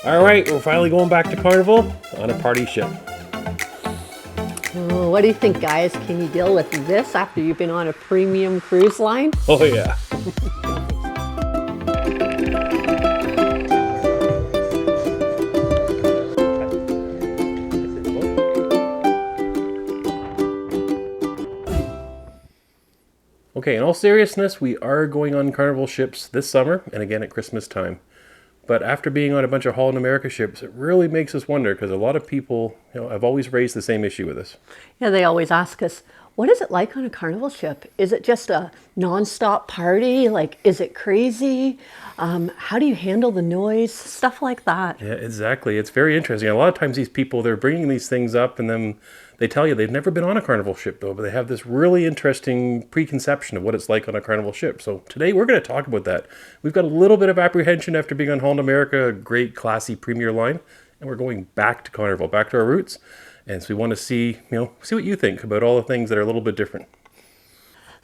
All right, we're finally going back to Carnival on a party ship. Oh, what do you think, guys? Can you deal with this after you've been on a premium cruise line? Oh yeah. Okay, in all seriousness, we are going on Carnival ships this summer and again at Christmas time. But after being on a bunch of Holland America ships, it really makes us wonder because a lot of people, have always raised the same issue with us. Yeah, they always ask us, what is it like on a Carnival ship? Is it just a non-stop party? Like, is it crazy? How do you handle the noise? Stuff like that. Yeah, exactly. It's very interesting. A lot of times these people, they're bringing these things up and then they tell you they've never been on a Carnival ship though, but they have this really interesting preconception of what it's like on a Carnival ship. So today we're going to talk about that. We've got a little bit of apprehension after being on Holland America, a great classy premier line, and we're going back to Carnival, back to our roots. And so we want to see what you think about all the things that are a little bit different.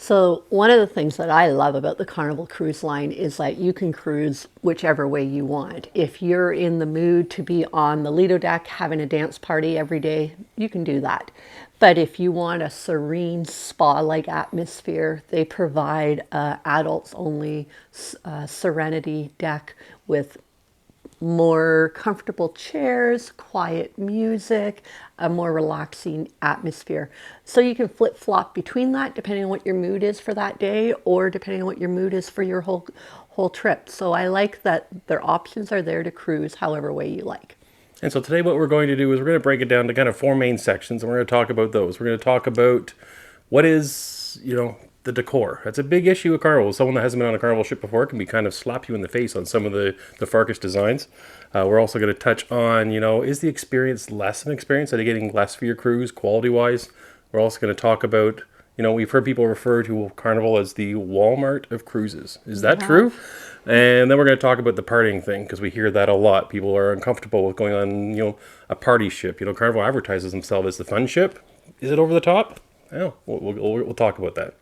So one of the things that I love about the Carnival Cruise Line is that you can cruise whichever way you want. If you're in the mood to be on the Lido deck having a dance party every day, you can do that. But if you want a serene spa-like atmosphere, they provide adults-only Serenity deck with more comfortable chairs, quiet music, a more relaxing atmosphere. So you can flip-flop between that depending on what your mood is for that day or depending on what your mood is for your whole trip. So I like that their options are there to cruise however way you like. And so today what we're going to do is we're going to break it down to kind of four main sections, and we're going to talk about those. We're going to talk about what is, the decor. That's a big issue with Carnival. Someone that hasn't been on a Carnival ship before can be kind of slap you in the face on some of the farkish designs. We're also going to touch on, is the experience less of an experience? Are you getting less for your cruise quality-wise? We're also going to talk about, we've heard people refer to Carnival as the Walmart of cruises. Is that true? And then we're going to talk about the partying thing because we hear that a lot. People are uncomfortable with going on, a party ship. Carnival advertises themselves as the fun ship. Is it over the top? Oh, we'll talk about that.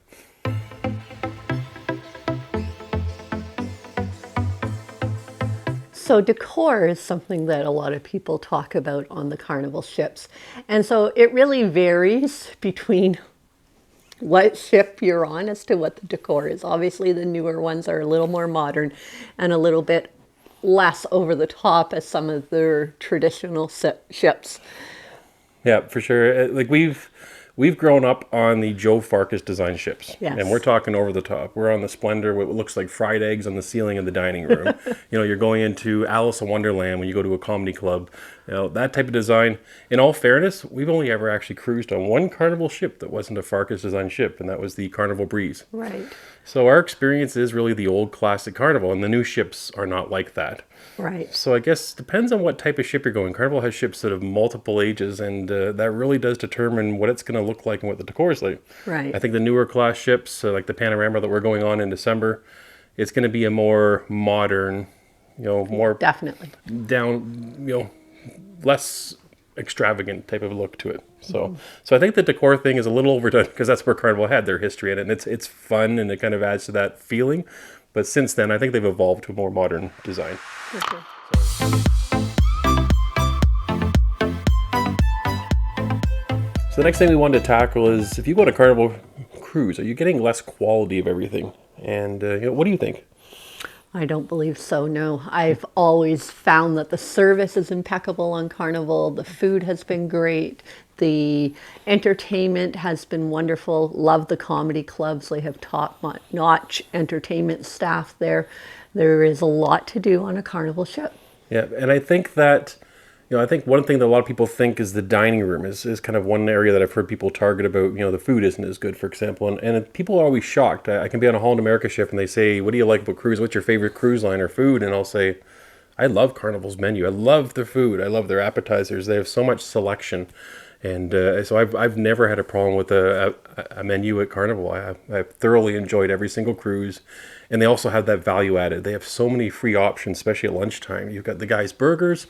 So decor is something that a lot of people talk about on the Carnival ships. And so it really varies between what ship you're on as to what the decor is. Obviously the newer ones are a little more modern and a little bit less over the top as some of their traditional ships. Yeah, for sure. Like we've grown up on the Joe Farkas design ships. Yes. And we're talking over the top. We're on the Splendor, what looks like fried eggs on the ceiling of the dining room. You're going into Alice in Wonderland when you go to a comedy club. That type of design. In all fairness, we've only ever actually cruised on one Carnival ship that wasn't a Farkas design ship, and that was the Carnival Breeze. Right. So our experience is really the old classic Carnival, and the new ships are not like that. Right. So I guess it depends on what type of ship you're going. Carnival has ships that have multiple ages, and that really does determine what it's going to look like and what the decor is like. Right. I think the newer class ships, like the Panorama that we're going on in December, it's going to be a more modern, more Definitely down, less extravagant type of look to it. So I think the decor thing is a little overdone because that's where Carnival had their history in it, and it's fun and it kind of adds to that feeling. But since then, I think they've evolved to a more modern design. Okay. So the next thing we wanted to tackle is if you go on a Carnival cruise, are you getting less quality of everything? And what do you think? I don't believe so, no. I've always found that the service is impeccable on Carnival. The food has been great. The entertainment has been wonderful. Love the comedy clubs. They have top-notch entertainment staff there. There is a lot to do on a Carnival ship. Yeah, and I think that, I think one thing that a lot of people think is the dining room is kind of one area that I've heard people target about, the food isn't as good, for example. And people are always shocked. I can be on a Holland America ship and they say, what do you like about cruise? What's your favorite cruise line or food? And I'll say, I love Carnival's menu. I love the food. I love their appetizers. They have so much selection. And so I've never had a problem with a menu at Carnival. I've thoroughly enjoyed every single cruise. And they also have that value added. They have so many free options, especially at lunchtime. You've got the Guy's Burgers,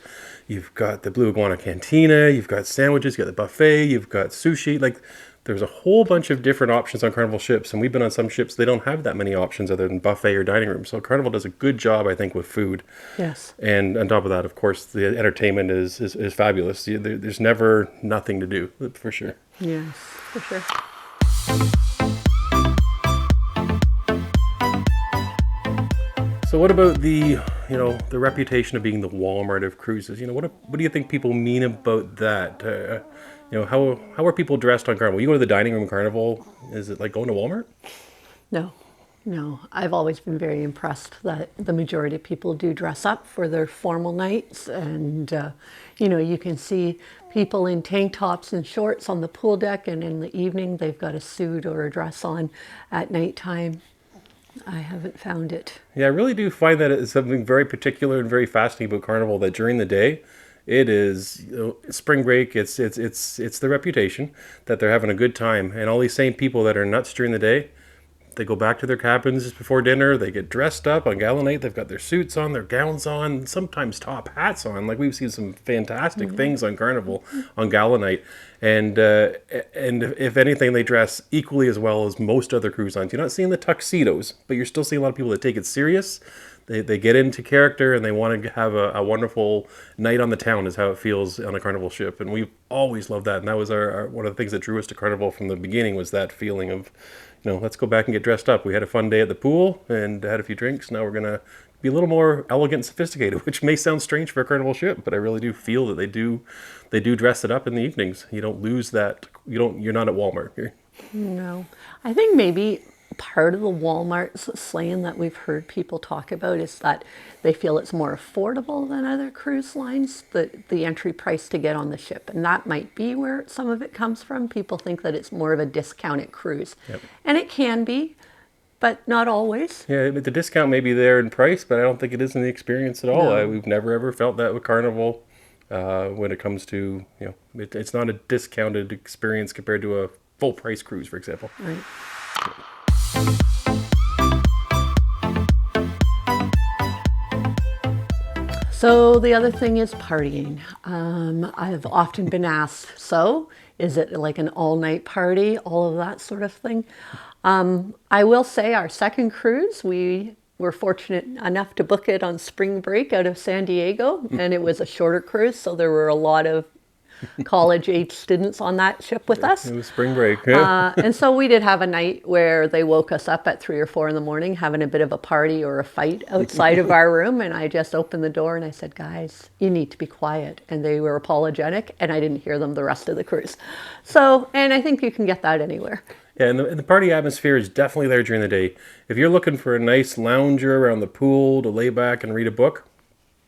you've got the Blue Iguana Cantina, you've got sandwiches, you've got the buffet, you've got sushi. Like there's a whole bunch of different options on Carnival ships, and we've been on some ships, they don't have that many options other than buffet or dining room. So Carnival does a good job, I think, with food. Yes. And on top of that, of course, the entertainment is fabulous. There's never nothing to do, for sure. Yes, for sure. So what about the reputation of being the Walmart of cruises? What do you think people mean about that? How are people dressed on Carnival? You go to the dining room Carnival, is it like going to Walmart? No, no. I've always been very impressed that the majority of people do dress up for their formal nights. And, you can see people in tank tops and shorts on the pool deck, and in the evening they've got a suit or a dress on at nighttime. I haven't found it. Yeah, I really do find that it's something very particular and very fascinating about Carnival, that during the day, it is spring break. It's the reputation that they're having a good time, and all these same people that are nuts during the day, they go back to their cabins just before dinner. They get dressed up on gala night. They've got their suits on, their gowns on, sometimes top hats on. Like, we've seen some fantastic things on Carnival on gala night, and if anything, they dress equally as well as most other cruise lines. You're not seeing the tuxedos, but you're still seeing a lot of people that take it serious. They get into character, and they want to have a wonderful night on the town, is how it feels on a Carnival ship. And we've always loved that. And that was our one of the things that drew us to Carnival from the beginning, was that feeling of, let's go back and get dressed up. We had a fun day at the pool and had a few drinks. Now we're going to be a little more elegant and sophisticated, which may sound strange for a Carnival ship, but I really do feel that they do dress it up in the evenings. You don't lose that. You're not at Walmart here. No. I think maybe part of the Walmart slang that we've heard people talk about is that they feel it's more affordable than other cruise lines, the entry price to get on the ship. And that might be where some of it comes from. People think that it's more of a discounted cruise. Yep. And it can be, but not always. Yeah, but the discount may be there in price, but I don't think it is in the experience at all. No. We've never ever felt that with Carnival when it comes to, it's not a discounted experience compared to a full price cruise, for example. Right. So the other thing is partying. I've often been asked, so is it like an all-night party, all of that sort of thing? I will say our second cruise, we were fortunate enough to book it on spring break out of San Diego, and it was a shorter cruise, so there were a lot of college-age students on that ship with us. It was spring break. Yeah. And so we did have a night where they woke us up at 3 or 4 in the morning having a bit of a party or a fight outside of our room. And I just opened the door and I said, guys, you need to be quiet. And they were apologetic, and I didn't hear them the rest of the cruise. So, and I think you can get that anywhere. Yeah, and the party atmosphere is definitely there during the day. If you're looking for a nice lounger around the pool to lay back and read a book,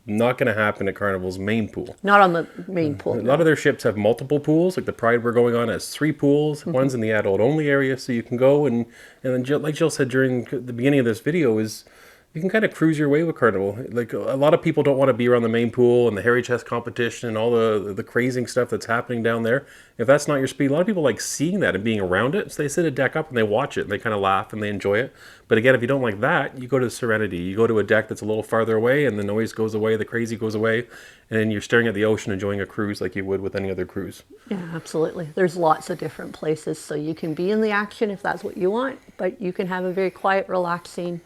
not going to happen at Carnival's main pool. Not on the main pool. A lot of their ships have multiple pools. Like the Pride we're going on has 3 pools. Mm-hmm. One's in the adult only area, so you can go and then Jill, like Jill said during the beginning of this video, is you can kind of cruise your way with Carnival. Like, a lot of people don't want to be around the main pool and the hairy chest competition and all the crazing stuff that's happening down there. If that's not your speed, a lot of people like seeing that and being around it. So they sit a deck up and they watch it and they kind of laugh and they enjoy it. But again, if you don't like that, you go to the Serenity. You go to a deck that's a little farther away, and the noise goes away, the crazy goes away, and then you're staring at the ocean enjoying a cruise like you would with any other cruise. Yeah, absolutely. There's lots of different places, so you can be in the action if that's what you want, but you can have a very quiet, relaxing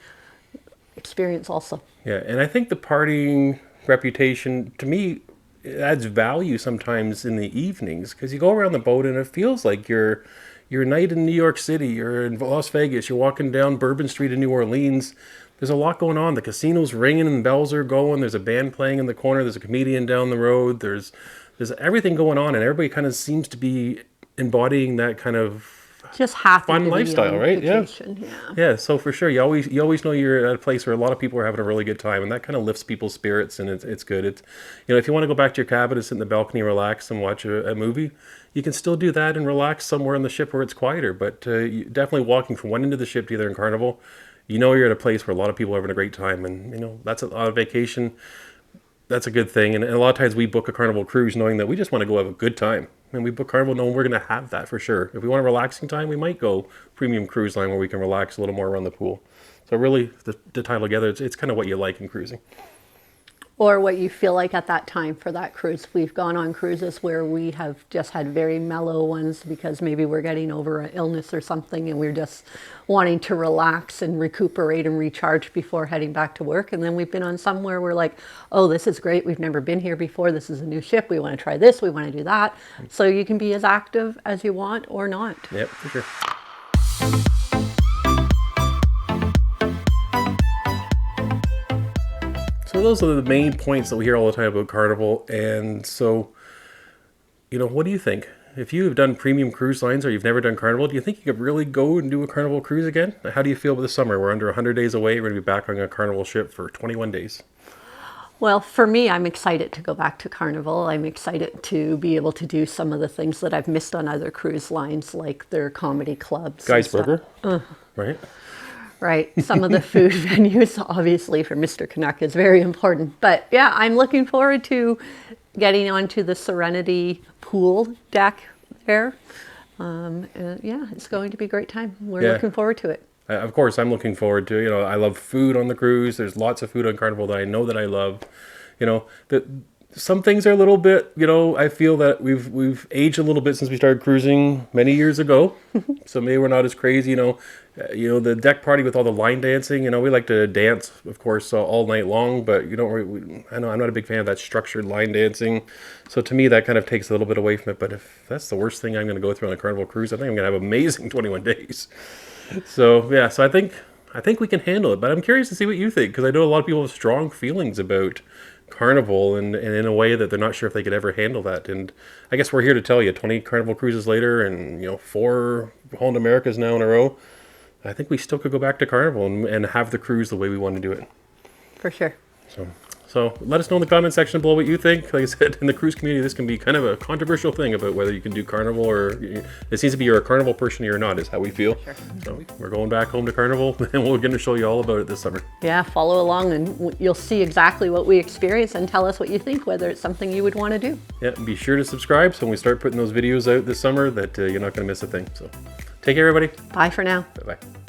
experience also. Yeah, and I think the partying reputation, to me, it adds value sometimes in the evenings, because you go around the boat and it feels like you're a night in New York City, you're in Las Vegas, you're walking down Bourbon Street in New Orleans. There's a lot going on. The casino's ringing and bells are going. There's a band playing in the corner. There's a comedian down the road. There's everything going on, and everybody kind of seems to be embodying that kind of just happy fun lifestyle, right? Vacation. Yeah. So for sure, you always know you're at a place where a lot of people are having a really good time, and that kind of lifts people's spirits, and it's good. It's, if you want to go back to your cabin and sit in the balcony, relax, and watch a movie, you can still do that and relax somewhere on the ship where it's quieter. But you definitely walking from one end of the ship to the other in Carnival, you're at a place where a lot of people are having a great time, and that's a vacation. That's a good thing, and a lot of times we book a Carnival cruise knowing that we just want to go have a good time. And we book Carnival knowing we're going to have that for sure. If we want a relaxing time, we might go Premium Cruiseline where we can relax a little more around the pool. So really, the title together, it's kind of what you like in cruising. or what you feel like at that time for that cruise. We've gone on cruises where we have just had very mellow ones because maybe we're getting over an illness or something and we're just wanting to relax and recuperate and recharge before heading back to work. And then we've been on some where we're like, oh, this is great. We've never been here before. This is a new ship. We want to try this. We want to do that. So you can be as active as you want or not. Yep, for sure. So those are the main points that we hear all the time about Carnival. And so, what do you think? If you have done Premium Cruise Lines or you've never done Carnival, do you think you could really go and do a Carnival cruise again? How do you feel about the summer? We're under 100 days away. We're going to be back on a Carnival ship for 21 days. Well, for me, I'm excited to go back to Carnival. I'm excited to be able to do some of the things that I've missed on other cruise lines, like their comedy clubs. Guy's Burger, right? Right. Some of the food venues, obviously, for Mr. Canuck is very important. But yeah, I'm looking forward to getting onto the Serenity pool deck there. And yeah, it's going to be a great time. We're looking forward to it. Of course, I'm looking forward to, I love food on the cruise. There's lots of food on Carnival that I know that I love. That some things are a little bit, I feel that we've aged a little bit since we started cruising many years ago. So maybe we're not as crazy, the deck party with all the line dancing, we like to dance, of course, all night long, but I know I'm not a big fan of that structured line dancing. So to me, that kind of takes a little bit away from it. But if that's the worst thing I'm going to go through on a Carnival cruise, I think I'm going to have amazing 21 days. So yeah, so I think we can handle it, but I'm curious to see what you think, because I know a lot of people have strong feelings about Carnival and in a way that they're not sure if they could ever handle that. And I guess we're here to tell you, 20 Carnival cruises later and 4 Holland Americas now in a row, I think we still could go back to Carnival and have the cruise the way we want to do it. For sure. So let us know in the comment section below what you think. Like I said, in the cruise community, this can be kind of a controversial thing about whether you can do Carnival or it seems to be you're a Carnival person or you're not, is how we feel. Sure. So we're going back home to Carnival and we're going to show you all about it this summer. Yeah, follow along and you'll see exactly what we experience and tell us what you think, whether it's something you would want to do. Yeah, and be sure to subscribe so when we start putting those videos out this summer that you're not going to miss a thing. So take care, everybody. Bye for now. Bye-bye.